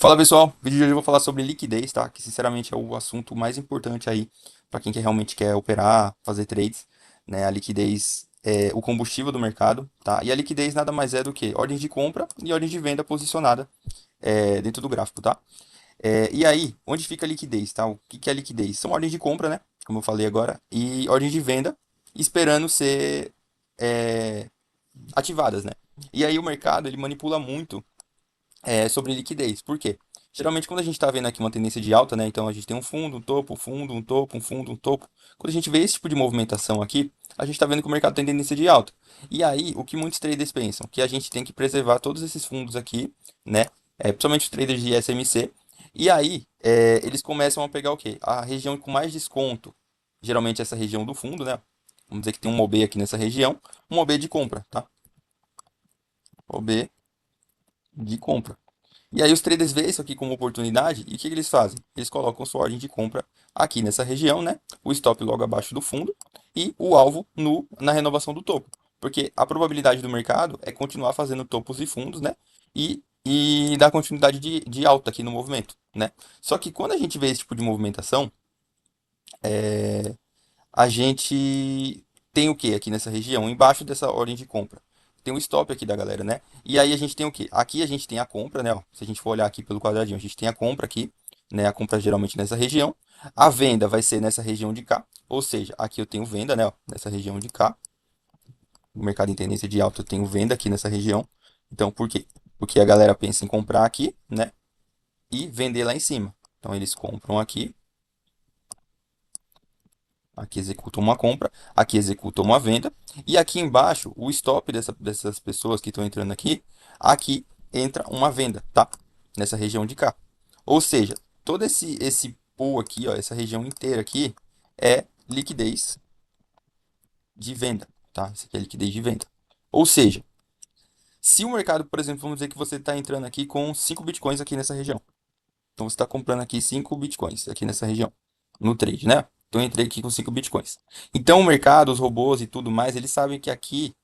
Fala pessoal, no vídeo de hoje eu vou falar sobre liquidez, tá? Que sinceramente é o assunto mais importante aí para quem realmente quer operar, fazer trades, né? A liquidez é o combustível do mercado, tá? E a liquidez nada mais é do que ordem de compra e ordem de venda posicionada dentro do gráfico, tá? E aí, onde fica a liquidez, tá? O que que é liquidez? São ordens de compra, né? Como eu falei agora, e ordens de venda esperando ser é, ativadas, né? E aí o mercado ele manipula muito sobre liquidez. Por quê? Geralmente, quando a gente está vendo aqui uma tendência de alta, né? Então a gente tem um fundo, um topo, um fundo, um topo, um fundo, um topo. Quando a gente vê esse tipo de movimentação aqui, a gente está vendo que o mercado tem tendência de alta. E aí, o que muitos traders pensam? Que a gente tem que preservar todos esses fundos aqui, né? Principalmente os traders de SMC. E aí, eles começam a pegar o quê? A região com mais desconto. Geralmente essa região do fundo, né? Vamos dizer que tem um OB aqui nessa região. Um OB de compra, tá? OB de compra. E aí os traders veem isso aqui como oportunidade e o que, que eles fazem? Eles colocam sua ordem de compra aqui nessa região, né? O stop logo abaixo do fundo e o alvo na renovação do topo. Porque a probabilidade do mercado é continuar fazendo topos e fundos, né? E dar continuidade de alta aqui no movimento, né? Só que quando a gente vê esse tipo de movimentação, a gente tem o que aqui nessa região? Embaixo dessa ordem de compra. Tem um stop aqui da galera, né? E aí a gente tem o que? Aqui a gente tem a compra, né? Ó, se a gente for olhar aqui pelo quadradinho, a gente tem a compra aqui, né? A compra geralmente nessa região. A venda vai ser nessa região de cá. Ou seja, aqui eu tenho venda, né? Ó, nessa região de cá. O mercado em tendência de alta eu tenho venda aqui nessa região. Então, por quê? Porque a galera pensa em comprar aqui, né? E vender lá em cima. Então, eles compram aqui. Aqui executa uma compra, aqui executa uma venda, e aqui embaixo, o stop dessas pessoas que estão entrando aqui, aqui entra uma venda, tá? Nessa região de cá. Ou seja, todo esse pool aqui, ó, essa região inteira aqui, é liquidez de venda, tá? Isso aqui é liquidez de venda. Ou seja, se o mercado, por exemplo, vamos dizer que você está entrando aqui com 5 bitcoins aqui nessa região. Então você está comprando aqui 5 bitcoins aqui nessa região, no trade, né? Então eu entrei aqui com 5 bitcoins. Então o mercado, os robôs e tudo mais, eles sabem que aqui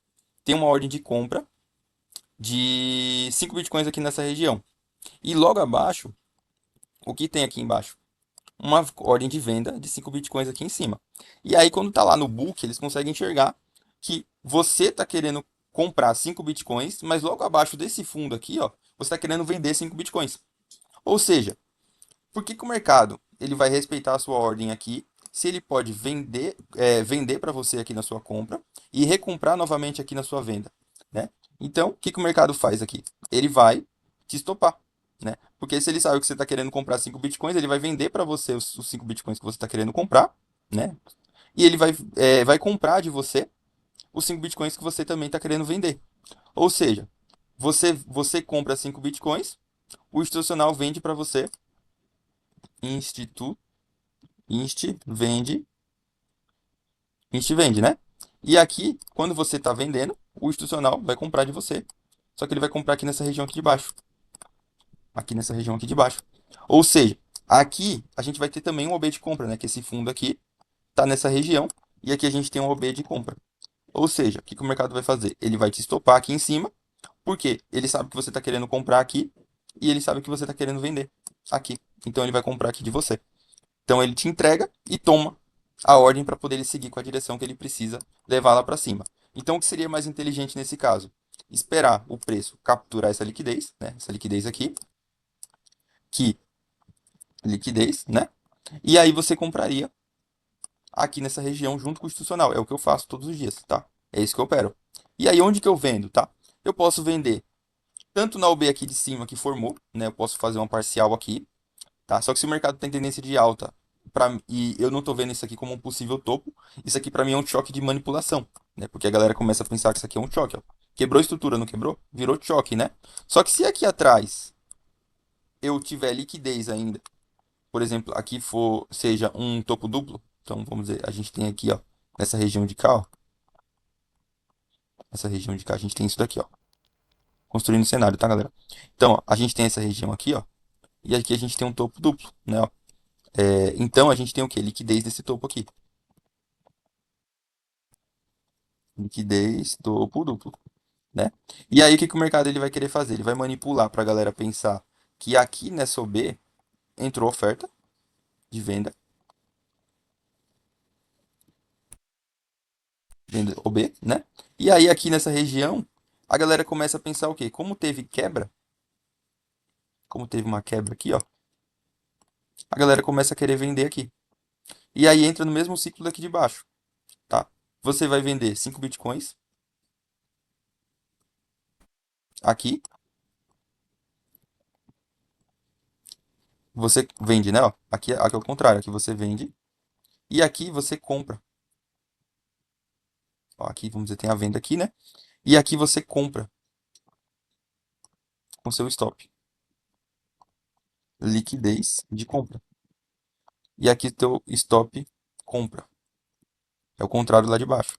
tem uma ordem de compra de 5 bitcoins aqui nessa região. E logo abaixo, o que tem aqui embaixo? Uma ordem de venda de 5 bitcoins aqui em cima. E aí quando tá lá no book, eles conseguem enxergar que você tá querendo comprar 5 bitcoins, mas logo abaixo desse fundo aqui, ó, você tá querendo vender 5 bitcoins. Ou seja, por que que o mercado ele vai respeitar a sua ordem aqui, se ele pode vender para você aqui na sua compra e recomprar novamente aqui na sua venda, né? Então, o que que o mercado faz aqui? Ele vai te estopar, né? Porque se ele sabe que você está querendo comprar 5 bitcoins, ele vai vender para você os 5 bitcoins que você está querendo comprar, né? E ele vai comprar de você os 5 bitcoins que você também está querendo vender. Ou seja, você compra 5 bitcoins, o institucional vende para você, institu Inst vende, né? E aqui, quando você está vendendo, o institucional vai comprar de você. Só que ele vai comprar aqui nessa região aqui de baixo. Aqui nessa região aqui de baixo. Ou seja, aqui a gente vai ter também um OB de compra, né? Que esse fundo aqui está nessa região. E aqui a gente tem um OB de compra. Ou seja, o que que o mercado vai fazer? Ele vai te estopar aqui em cima. Por quê? Ele sabe que você está querendo comprar aqui. E ele sabe que você está querendo vender aqui. Então ele vai comprar aqui de você. Então ele te entrega e toma a ordem para poder ele seguir com a direção que ele precisa levar lá para cima. Então o que seria mais inteligente nesse caso? Esperar o preço capturar essa liquidez, né? Essa liquidez aqui, que liquidez, né? E aí você compraria aqui nessa região junto com o institucional. É o que eu faço todos os dias, tá? É isso que eu opero. E aí onde que eu vendo, tá? Eu posso vender tanto na UB aqui de cima que formou, né? Eu posso fazer uma parcial aqui, tá? Só que se o mercado tem tendência de alta e eu não tô vendo isso aqui como um possível topo, isso aqui para mim é um choque de manipulação, né? Porque a galera começa a pensar que isso aqui é um choque, ó. Quebrou a estrutura, não quebrou? Virou choque, né? Só que se aqui atrás eu tiver liquidez ainda, por exemplo, aqui seja um topo duplo, então vamos dizer, a gente tem aqui, ó, nessa região de cá, ó, essa região de cá a gente tem isso daqui, ó, construindo o cenário, tá, galera? Então, ó, a gente tem essa região aqui, ó, e aqui a gente tem um topo duplo, né, ó. Então a gente tem o que? Liquidez desse topo aqui. Liquidez, topo duplo, né? E aí o que que o mercado ele vai querer fazer? Ele vai manipular para a galera pensar que aqui nessa OB entrou oferta de venda, venda OB, né? E aí aqui nessa região, a galera começa a pensar o quê? Como teve quebra, como teve uma quebra aqui, ó, a galera começa a querer vender aqui. E aí entra no mesmo ciclo daqui de baixo, tá? Você vai vender 5 bitcoins aqui, você vende, né? Ó, aqui é o contrário, aqui você vende e aqui você compra. Ó, aqui, vamos dizer, tem a venda aqui, né? E aqui você compra com seu stop. Liquidez de compra. E aqui teu stop compra. É o contrário lá de baixo.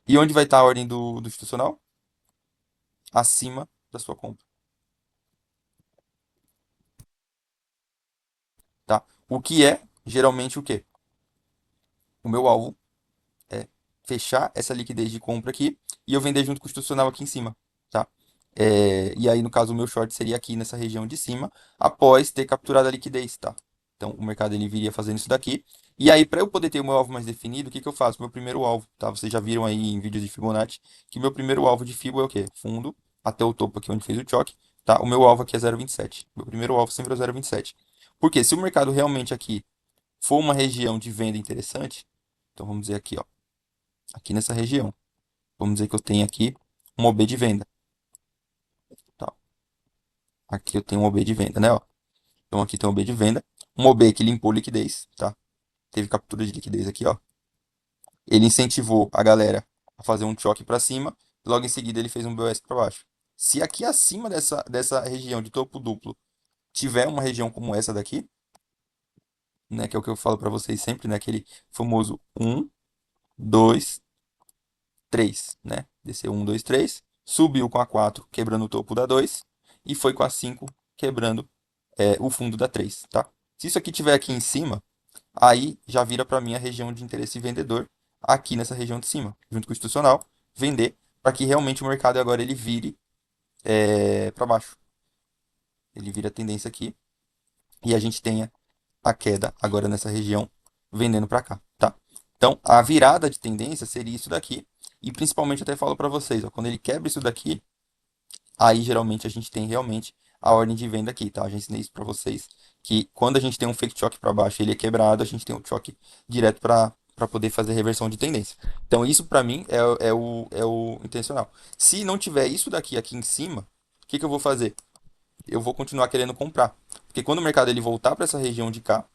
E onde vai estar a ordem do institucional? Acima da sua compra, tá? O que é geralmente o quê? O meu alvo é fechar essa liquidez de compra aqui e eu vender junto com o institucional aqui em cima, tá? E aí, no caso, o meu short seria aqui nessa região de cima, após ter capturado a liquidez, tá? Então, o mercado ele viria fazendo isso daqui. E aí, para eu poder ter o meu alvo mais definido, o que que eu faço? Meu primeiro alvo, tá? Vocês já viram aí em vídeos de Fibonacci que meu primeiro alvo de Fibo é o quê? Fundo até o topo aqui onde fez o choque, tá? O meu alvo aqui é 0,27. Meu primeiro alvo sempre é 0,27. Porque se o mercado realmente aqui for uma região de venda interessante, então vamos dizer aqui, ó, aqui nessa região, vamos dizer que eu tenho aqui um OB de venda, tá? Aqui eu tenho um OB de venda, né, ó? Então aqui tem um OB de venda, um OB que limpou liquidez, tá? Teve captura de liquidez aqui, ó. Ele incentivou a galera a fazer um choque para cima, logo em seguida ele fez um BOS para baixo. Se aqui acima dessa região de topo duplo tiver uma região como essa daqui, né, que é o que eu falo para vocês sempre, né, aquele famoso um, 2, 3, né? Desceu 1, 2, 3, subiu com a 4, quebrando o topo da 2 e foi com a 5, quebrando o fundo da 3, tá? Se isso aqui tiver aqui em cima, aí já vira para mim a região de interesse vendedor aqui nessa região de cima, junto com o institucional, vender para que realmente o mercado agora ele vire para baixo. Ele vira a tendência aqui e a gente tenha a queda agora nessa região vendendo para cá, tá? Então, a virada de tendência seria isso daqui. E principalmente até falo para vocês, ó, quando ele quebra isso daqui, aí geralmente a gente tem realmente a ordem de venda aqui, tá? Eu já ensinei isso para vocês, que quando a gente tem um fake choque para baixo, ele é quebrado, a gente tem um choque direto para poder fazer reversão de tendência. Então, isso para mim é o intencional. Se não tiver isso daqui aqui em cima, o que que eu vou fazer? Eu vou continuar querendo comprar. Porque quando o mercado ele voltar para essa região de cá,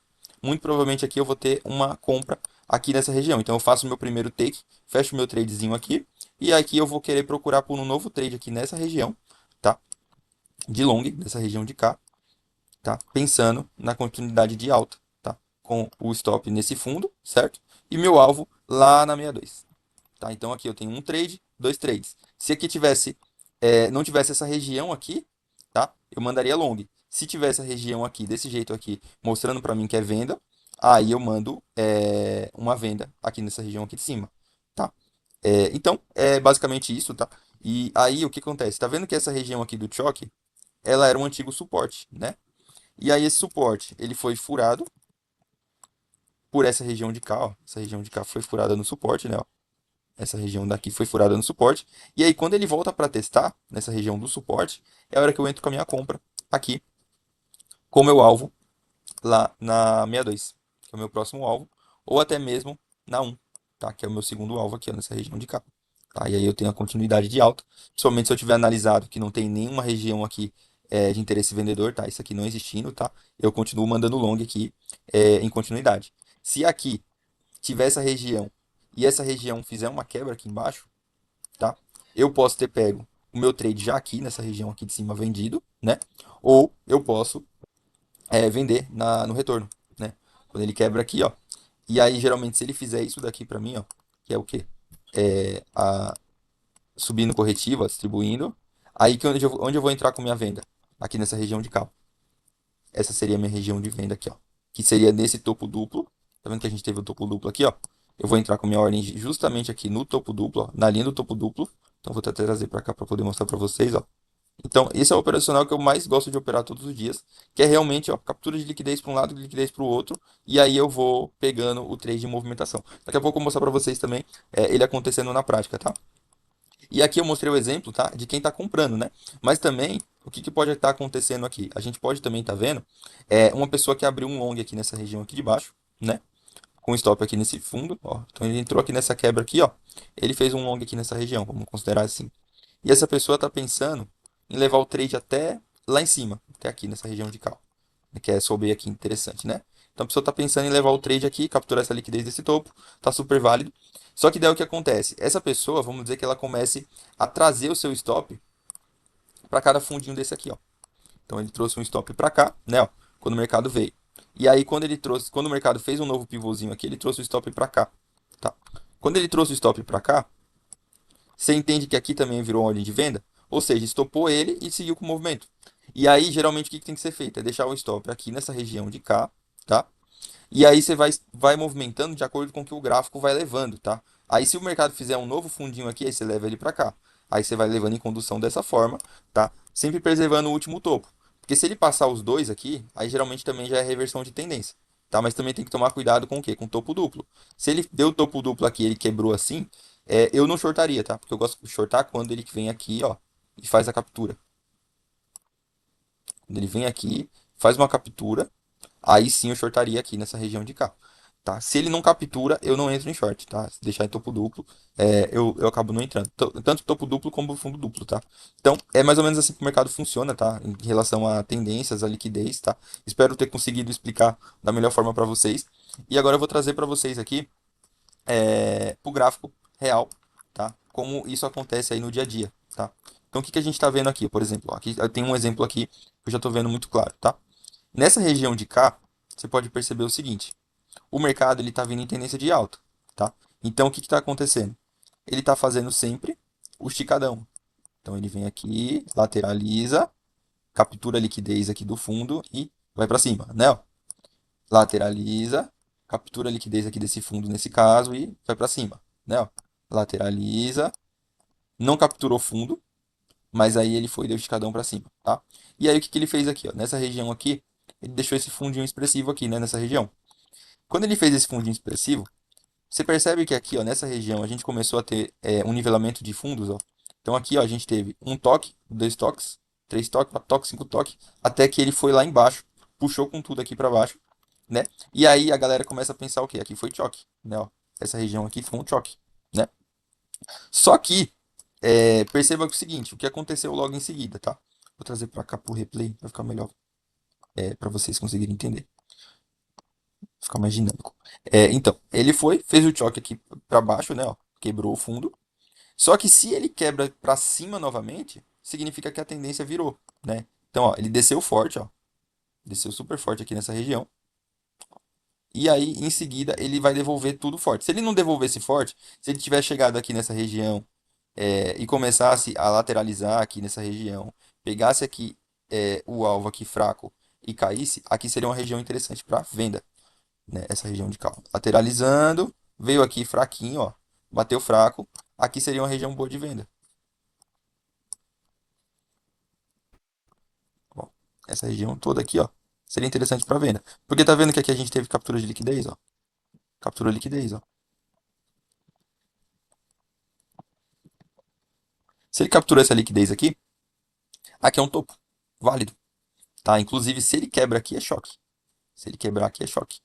muito provavelmente aqui eu vou ter uma compra aqui nessa região. Então eu faço o meu primeiro take, fecho o meu tradezinho aqui, e aqui eu vou querer procurar por um novo trade aqui nessa região, tá? De long, nessa região de cá, tá? Pensando na continuidade de alta, tá? Com o stop nesse fundo, certo? E meu alvo lá na 62. Tá? Então aqui eu tenho um trade, dois trades. Se aqui tivesse, não tivesse essa região aqui, tá? Eu mandaria long. Se tivesse a região aqui, desse jeito aqui, mostrando para mim que é venda, aí eu mando uma venda aqui nessa região aqui de cima, tá? Então, é basicamente isso, tá? E aí o que acontece? Tá vendo que essa região aqui do choque, ela era um antigo suporte, né? E aí esse suporte, ele foi furado por essa região de cá, ó. Essa região de cá foi furada no suporte, né? Ó. Essa região daqui foi furada no suporte. E aí, quando ele volta para testar, nessa região do suporte, é a hora que eu entro com a minha compra aqui, com o meu alvo lá na 62, que é o meu próximo alvo, ou até mesmo na 1, tá? Que é o meu segundo alvo aqui, ó, nessa região de cá. Tá? E aí eu tenho a continuidade de alta, somente se eu tiver analisado que não tem nenhuma região aqui de interesse vendedor, tá? Isso aqui não existindo, tá? Eu continuo mandando long aqui em continuidade. Se aqui tiver essa região e essa região fizer uma quebra aqui embaixo, tá? Eu posso ter pego o meu trade já aqui nessa região aqui de cima vendido, né? Ou eu posso vender no retorno, né? Quando ele quebra aqui, ó. E aí, geralmente, se ele fizer isso daqui pra mim, ó, que é o quê? Subindo corretiva, distribuindo. Aí que onde eu vou entrar com minha venda? Aqui nessa região de cá. Essa seria a minha região de venda aqui, ó. Que seria nesse topo duplo. Tá vendo que a gente teve o topo duplo aqui, ó? Eu vou entrar com minha ordem justamente aqui no topo duplo, ó, na linha do topo duplo, Então vou até trazer para cá para poder mostrar para vocês, ó. Então, esse é o operacional que eu mais gosto de operar todos os dias, que é realmente, ó, captura de liquidez para um lado, de liquidez para o outro, e aí eu vou pegando o trade de movimentação. Daqui a pouco eu vou mostrar para vocês também ele acontecendo na prática, tá? E aqui eu mostrei o exemplo, tá, de quem está comprando, né? Mas também, o que pode estar acontecendo aqui? A gente pode também estar vendo uma pessoa que abriu um long aqui nessa região aqui de baixo, né? Com stop aqui nesse fundo, ó. Então ele entrou aqui nessa quebra aqui, ó. Ele fez um long aqui nessa região, vamos considerar assim. E essa pessoa está pensando em levar o trade até lá em cima, até aqui nessa região de cá, que é sobre aqui interessante, né? Então a pessoa está pensando em levar o trade aqui, capturar essa liquidez desse topo, tá super válido. Só que daí o que acontece? Essa pessoa, vamos dizer que ela comece a trazer o seu stop para cada fundinho desse aqui, ó. Então ele trouxe um stop para cá, né, ó, quando o mercado veio. E aí quando o mercado fez um novo pivôzinho aqui, ele trouxe o stop para cá, tá? Quando ele trouxe o stop para cá, você entende que aqui também virou uma ordem de venda? Ou seja, estopou ele e seguiu com o movimento. E aí, geralmente, o que tem que ser feito? É deixar o stop aqui nessa região de cá, tá? E aí você vai movimentando de acordo com o que o gráfico vai levando, tá? Aí se o mercado fizer um novo fundinho aqui, aí você leva ele para cá. Aí você vai levando em condução dessa forma, tá? Sempre preservando o último topo. Porque se ele passar os dois aqui, aí geralmente também já é reversão de tendência, tá? Mas também tem que tomar cuidado com o quê? Com o topo duplo. Se ele deu o topo duplo aqui, ele quebrou assim, eu não shortaria, tá? Porque eu gosto de shortar quando ele vem aqui, ó, e faz a captura. Quando ele vem aqui, faz uma captura, aí sim eu shortaria aqui nessa região de cá. Tá? Se ele não captura, eu não entro em short, tá? Se deixar em topo duplo, eu acabo não entrando. Tanto topo duplo como fundo duplo, tá? Então, é mais ou menos assim que o mercado funciona, tá? Em relação a tendências, a liquidez, tá? Espero ter conseguido explicar da melhor forma para vocês. E agora eu vou trazer para vocês aqui o gráfico real, tá? Como isso acontece aí no dia a dia, tá? Então, o que a gente está vendo aqui, por exemplo? Aqui eu tenho um exemplo aqui que eu já estou vendo muito claro, tá? Nessa região de cá, você pode perceber o seguinte: o mercado ele está vindo em tendência de alta, tá? Então, o que está acontecendo? Ele está fazendo sempre o esticadão. Então, ele vem aqui, lateraliza, captura a liquidez aqui do fundo e vai para cima, né? Ó. Lateraliza, captura a liquidez aqui desse fundo nesse caso e vai para cima, né? Ó. Lateraliza, não capturou fundo, mas aí ele foi e deu esticadão para cima, tá? E aí o que ele fez aqui, ó? Nessa região aqui, ele deixou esse fundinho expressivo aqui, né? Nessa região. Quando ele fez esse fundinho expressivo, você percebe que aqui, ó, nessa região, a gente começou a ter um nivelamento de fundos, ó. Então aqui, ó, a gente teve um toque, dois toques, três toques, quatro toques, cinco toques, até que ele foi lá embaixo, puxou com tudo aqui para baixo, né? E aí a galera começa a pensar o quê? Aqui foi choque, né? Ó, essa região aqui foi um choque, né? Só que perceba o seguinte, o que aconteceu logo em seguida, tá? Vou trazer para cá pro replay para ficar melhor, para vocês conseguirem entender, ficar mais dinâmico. Então, ele foi, fez o choque aqui para baixo, né? Ó, quebrou o fundo. Só que se ele quebra para cima novamente, significa que a tendência virou, né? Então, ó, ele desceu forte, ó, desceu super forte aqui nessa região. E aí, em seguida, ele vai devolver tudo forte. Se ele não devolvesse forte, se ele tiver chegado aqui nessa região e começasse a lateralizar aqui nessa região, pegasse aqui o alvo aqui fraco e caísse, aqui seria uma região interessante para venda, né? Essa região de cá. Lateralizando, veio aqui fraquinho, ó, bateu fraco, aqui seria uma região boa de venda. Ó, essa região toda aqui, ó, seria interessante para venda. Porque tá vendo que aqui a gente teve captura de liquidez, ó. Captura de liquidez, ó. Se ele capturou essa liquidez aqui, aqui é um topo válido, tá? Inclusive, se ele quebra aqui é choque. Se ele quebrar aqui é choque.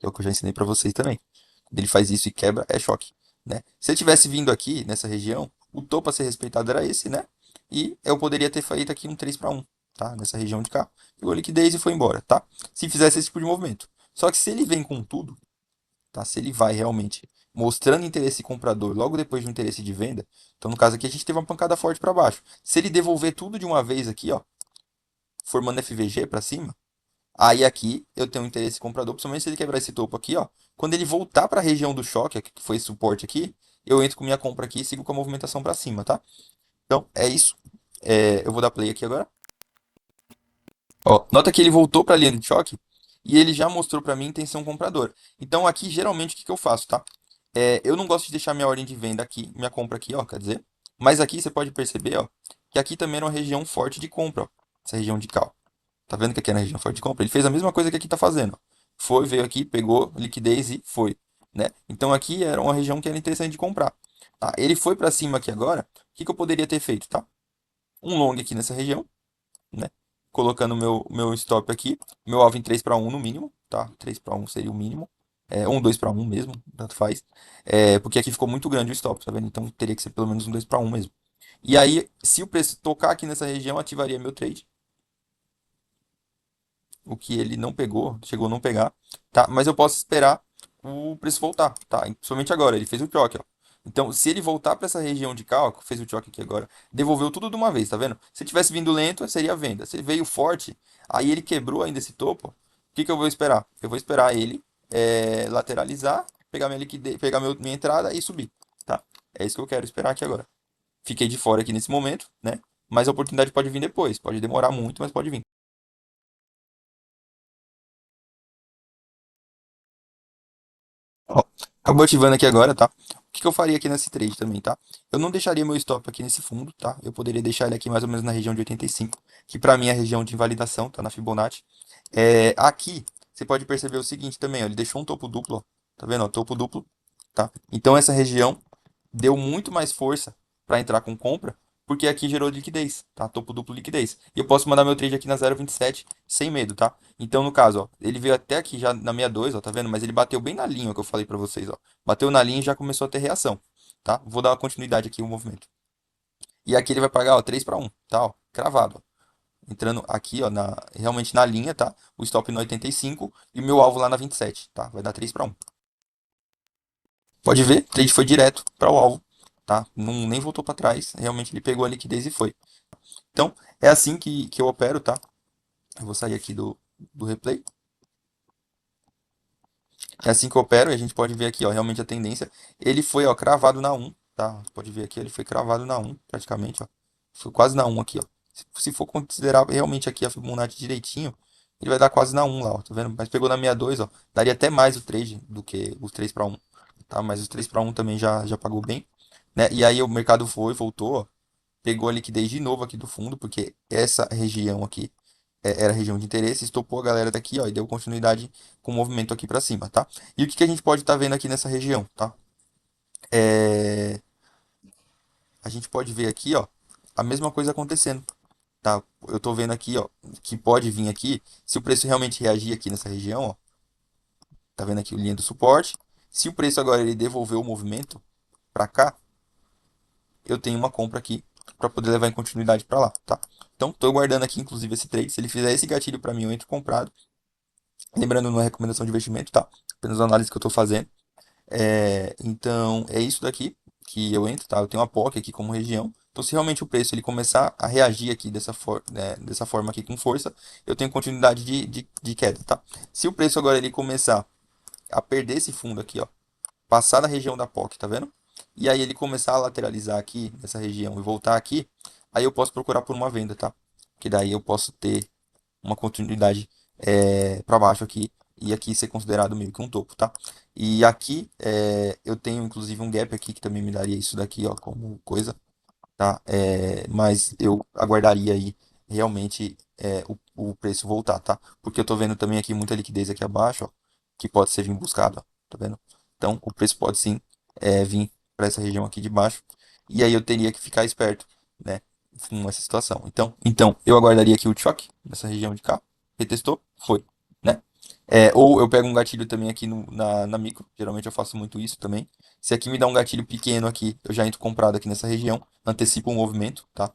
É o que eu já ensinei para vocês também. Quando ele faz isso e quebra, é choque, né? Se ele tivesse vindo aqui nessa região, o topo a ser respeitado era esse, né? E eu poderia ter feito aqui um 3 para um, tá? Nessa região de cá. Pegou a liquidez e foi embora, tá? Se fizesse esse tipo de movimento. Só que se ele vem com tudo, tá? Se ele vai realmente mostrando interesse comprador logo depois de um interesse de venda, então no caso aqui a gente teve uma pancada forte para baixo. Se ele devolver tudo de uma vez aqui, ó, formando FVG para cima, aí aqui eu tenho um interesse comprador, principalmente se ele quebrar esse topo aqui, ó. Quando ele voltar para a região do choque, que foi esse suporte aqui, eu entro com minha compra aqui e sigo com a movimentação para cima, tá? Então é isso. Eu vou dar play aqui agora. Ó, nota que ele voltou para a linha de choque e ele já mostrou para mim intenção compradora. Então aqui geralmente o que eu faço, tá? Eu não gosto de deixar minha ordem de venda aqui, minha compra aqui, ó, quer dizer. Mas aqui você pode perceber, ó, que aqui também era uma região forte de compra, ó, essa região de cal. Tá vendo que aqui é na região forte de compra? Ele fez a mesma coisa que aqui tá fazendo. Foi, veio aqui, pegou liquidez e foi, né? Então aqui era uma região que era interessante de comprar. Tá? Ele foi para cima aqui agora. O que que eu poderia ter feito, tá? Um long aqui nessa região, né? Colocando meu stop aqui, meu alvo em 3 para um no mínimo, tá? 3 para um seria o mínimo. Um 2 para um mesmo, tanto faz. Porque aqui ficou muito grande o stop, tá vendo? Então teria que ser pelo menos um 2 para um mesmo. E aí, se o preço tocar aqui nessa região, ativaria meu trade, o que ele não pegou, chegou a não pegar, tá? Mas eu posso esperar o preço voltar, tá? Principalmente agora, ele fez o choque, ó. Então, se ele voltar para essa região de cá, ó, fez o choque aqui agora, devolveu tudo de uma vez, tá vendo? Se tivesse vindo lento, seria venda. Se veio forte, aí ele quebrou ainda esse topo, o que que eu vou esperar? Eu vou esperar ele lateralizar, pegar minha liquidez, pegar minha entrada e subir, tá? É isso que eu quero esperar aqui agora. Fiquei de fora aqui nesse momento, né? Mas a oportunidade pode vir depois, pode demorar muito, mas pode vir. Ó, acabou ativando aqui agora, tá? O que que eu faria aqui nesse trade também, tá? Eu não deixaria meu stop aqui nesse fundo, tá? Eu poderia deixar ele aqui mais ou menos na região de 85, que pra mim é a região de invalidação, tá? Na Fibonacci. Aqui, você pode perceber o seguinte também, ó, ele deixou um topo duplo, ó. Tá vendo, ó? Topo duplo, tá? Então essa região deu muito mais força para entrar com compra, porque aqui gerou liquidez, tá? Topo duplo liquidez. E eu posso mandar meu trade aqui na 0,27 sem medo, tá? Então, no caso, ó, ele veio até aqui já na 62, ó, tá vendo? Mas ele bateu bem na linha que eu falei para vocês, ó. Bateu na linha e já começou a ter reação, tá? Vou dar uma continuidade aqui o movimento. E aqui ele vai pagar, ó, 3 para um, tá? Ó, cravado, ó. Entrando aqui, ó, realmente na linha, tá? O stop no 85 e o meu alvo lá na 27, tá? Vai dar 3 para um. Pode ver, o trade foi direto para o alvo, tá? Não, nem voltou para trás, realmente ele pegou a liquidez e foi. Então, é assim que eu opero, tá? Eu vou sair aqui do replay. É assim que eu opero e a gente pode ver aqui, ó, realmente a tendência. Ele foi, ó, cravado na um, tá? Pode ver aqui, ele foi cravado na um, praticamente, ó. Foi quase na um aqui, ó. Se for considerar realmente aqui a Fibonacci direitinho, ele vai dar quase na um lá, ó, tá vendo? Mas pegou na 62, ó. Daria até mais o trade do que os 3 para um, tá? Mas os 3 para um também já pagou bem, né? E aí o mercado foi, voltou, ó, pegou a liquidez de novo aqui do fundo, porque essa região aqui era região de interesse, estopou a galera daqui, ó, e deu continuidade com o movimento aqui para cima, tá? E o que que a gente pode estar vendo aqui nessa região, tá? É, a gente pode ver aqui, ó, a mesma coisa acontecendo, tá? Eu tô vendo aqui, ó, que pode vir aqui, se o preço realmente reagir aqui nessa região, ó, tá vendo aqui o linha do suporte? Se o preço agora ele devolver o movimento para cá, eu tenho uma compra aqui para poder levar em continuidade para lá, tá? Então, tô guardando aqui, inclusive, esse trade. Se ele fizer esse gatilho para mim, eu entro comprado. Lembrando, não é recomendação de investimento, tá? Apenas uma análise que eu tô fazendo. Então, é isso daqui que eu entro, tá? Eu tenho a POC aqui como região. Então, se realmente o preço ele começar a reagir aqui dessa forma aqui com força, eu tenho continuidade de queda, tá? Se o preço agora ele começar a perder esse fundo aqui, ó, passar da região da POC, tá vendo? E aí ele começar a lateralizar aqui nessa região e voltar aqui, aí eu posso procurar por uma venda, tá? Que daí eu posso ter uma continuidade para baixo aqui e aqui ser considerado meio que um topo, tá? E aqui eu tenho inclusive um gap aqui que também me daria isso daqui, ó, como coisa, tá? Mas eu aguardaria aí realmente o preço voltar, tá? Porque eu tô vendo também aqui muita liquidez aqui abaixo, ó, que pode ser vir buscado, ó, tá vendo? Então o preço pode sim vir para essa região aqui de baixo e aí eu teria que ficar esperto, né? Com essa situação. Então eu aguardaria aqui o choque nessa região de cá, retestou, foi, né? Ou eu pego um gatilho também aqui na micro, geralmente eu faço muito isso também. Se aqui me dá um gatilho pequeno aqui, eu já entro comprado aqui nessa região, antecipo o movimento, tá?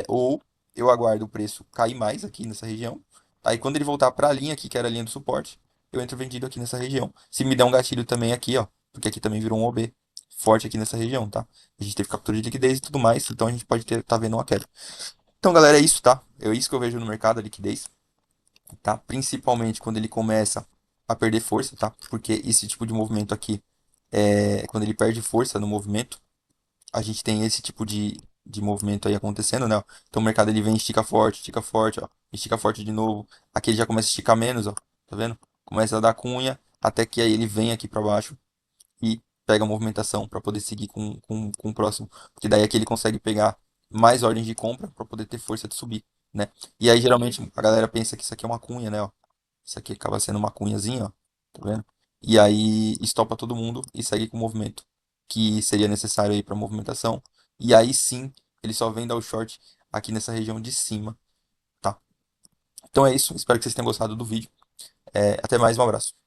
Ou eu aguardo o preço cair mais aqui nessa região. Aí quando ele voltar para a linha aqui, que era a linha do suporte, eu entro vendido aqui nessa região. Se me der um gatilho também aqui, ó, porque aqui também virou um OB forte aqui nessa região, tá? A gente teve captura de liquidez e tudo mais, então a gente pode tá vendo uma queda. Então, galera, é isso, tá? É isso que eu vejo no mercado, a liquidez, tá? Principalmente quando ele começa a perder força, tá? Porque esse tipo de movimento aqui, quando ele perde força no movimento, a gente tem esse tipo de movimento aí acontecendo, né? Então o mercado ele vem, estica forte, ó, estica forte de novo. Aqui ele já começa a esticar menos, ó, tá vendo? Começa a dar cunha, até que aí ele vem aqui para baixo e pega a movimentação para poder seguir com o próximo. Porque daí aqui ele consegue pegar mais ordens de compra para poder ter força de subir, né? E aí geralmente a galera pensa que isso aqui é uma cunha, né? Ó. Isso aqui acaba sendo uma cunhazinha, ó. Tá vendo? E aí estopa todo mundo e segue com o movimento que seria necessário aí para movimentação. E aí sim, ele só vem dar o short aqui nessa região de cima, tá? Então é isso. Espero que vocês tenham gostado do vídeo. Até mais, um abraço.